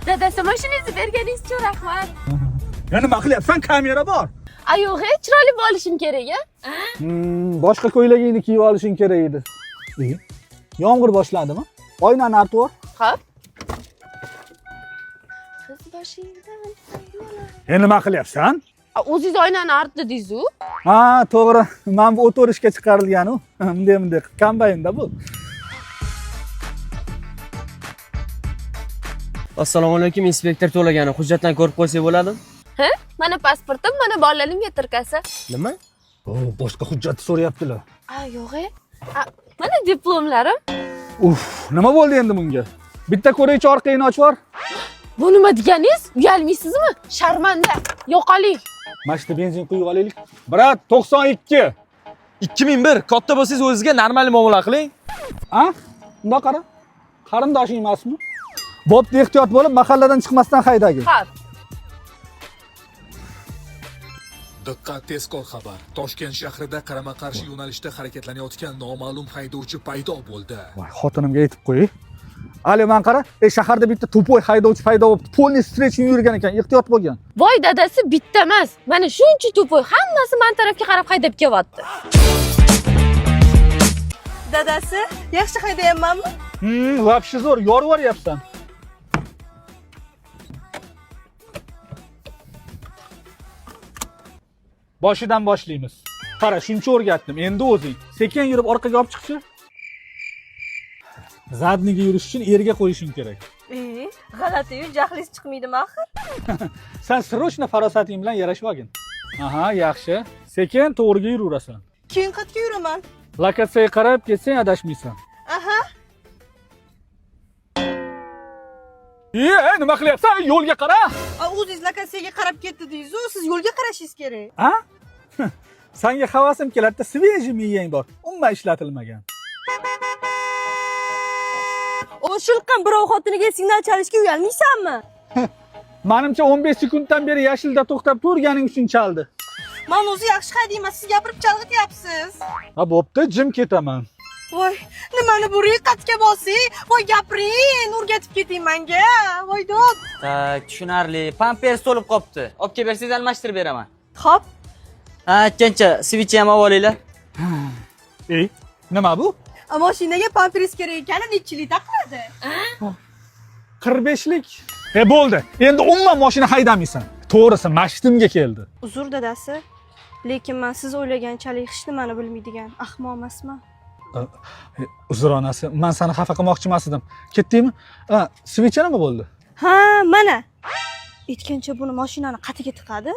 Dadasi mashinangizni berganingiz uchun rahmat. Ya nima qilyapsan? Kamera bor. Ay yo'q, chiroyli bo'lishim kerak-a? Boshqa ko'ylagingni kiyib olishing kerak edi. Yomg'ir boshladimi? Oynani artib ol. Xo'p. Qiz boshingdan. Nima qilyapsan? O'zingiz oynani artdi deysiz-ku? Ha, to'g'ri. Men bu o't o'rishga chiqarilgan-u. Bunday kombaynda bu. Assalomu alaykum, inspektor To'laganov. Hujjatlarni ko'rib qo'ysak bo'ladimi? Ha? Mana pasportim, mana bolaning metrkasi. Nima? Boshqa hujjat so'rayaptilar. Yo'q-e. Mana diplomlarim. Nima bo'ldi endi bunga? Bitta ko'raychi orqangni ochib yubor. Bu nima deganingiz? Uyalmaysizmi? Sharmanda. Yo'qoling. Mana shu benzin quyib olaylik. Brat, 92. 2001. Katta bo'lsangiz o'zingizga normal muomala qiling. Ha? Bunda qara. Qarindoshing emasmi? Bo'pti, ehtiyot bo'lib, mahalladan chiqmasdan haydagin. Xo'p. Diqqat, tezkor xabar. Toshkent shahrida qarama-qarshi yo'nalishda harakatlanayotgan noma'lum haydovchi paydo bo'ldi. Voy, xotinimga aytib qo'y. Ali, men qara, shaharda bitta to'poy haydovchi paydo bo'lib, polni strechni yurgan ekan, ehtiyot bo'lgan. Voy dadasi, bitta emas. Mana shuncha to'poy hammasi men tarafga qarab haydab kelyapti. Dadasi, yaxshi haydayapmanmi? Вообще zo'r, yorib yuboryapsan. Boshidan boshlaymiz. Qara, shuncha o'rgatdim. Endi o'zing sekin yurib orqaga olib chiqchi. Zadniga yurish uchun erga qo'yishing kerak. G'alati-yu, jahlingiz chiqmaydimi axir? Sen srochna farosating bilan yarashib olgin. Aha, yaxshi. Sekin to'g'riga yuraverasan. Keyin qayerga yuraman? Lokatsiyaga qarab ketsang adashmaysan. Aha. Nima qilyapsan? Yo'lga qara. O'zingiz lokatsiyaga qarab ketdi deysiz-ku, siz yo'lga qarashingiz kerak. Ha? Senga havasim keladi, sveji miyang bor. Umuman ishlatilmagan. Shilqam birov xotiniga signal chalishga uyalmaysanmi? Menimcha 15 sekunddan beri yashilda to'xtab turganing uchun chaldi. Men o'zi yaxshi haydayman, siz gapirib chalg'ityapsiz. Ha, bo'pti, jim ketaman. Voy, nimani bu riqatga bosing? Voy, gapiring, o'rgatib keting menga. Voy, dod. Tushunarli. Pampers to'lib qopti. Olib kelib bersangiz almashtirib beraman. Xo'p. Aytgancha, switchni ham olib olinglar. Nima bu? Mashinaga pampers kerak ekani nechilik taqiladi? 45lik. Bo'ldi. Endi umuman mashina haydamaysan. To'g'risi, mashtumga keldi. Uzr dadasi, lekin men siz o'ylaganchalik hech nimani bilmaydigan ahmoq emasman. Uzr onasi, men seni xafa qilmoqchi emas edim. Ketdingmi? Switch nima bo'ldi? Ha, mana. Aytgancha buni mashinani qatiga tiqadi.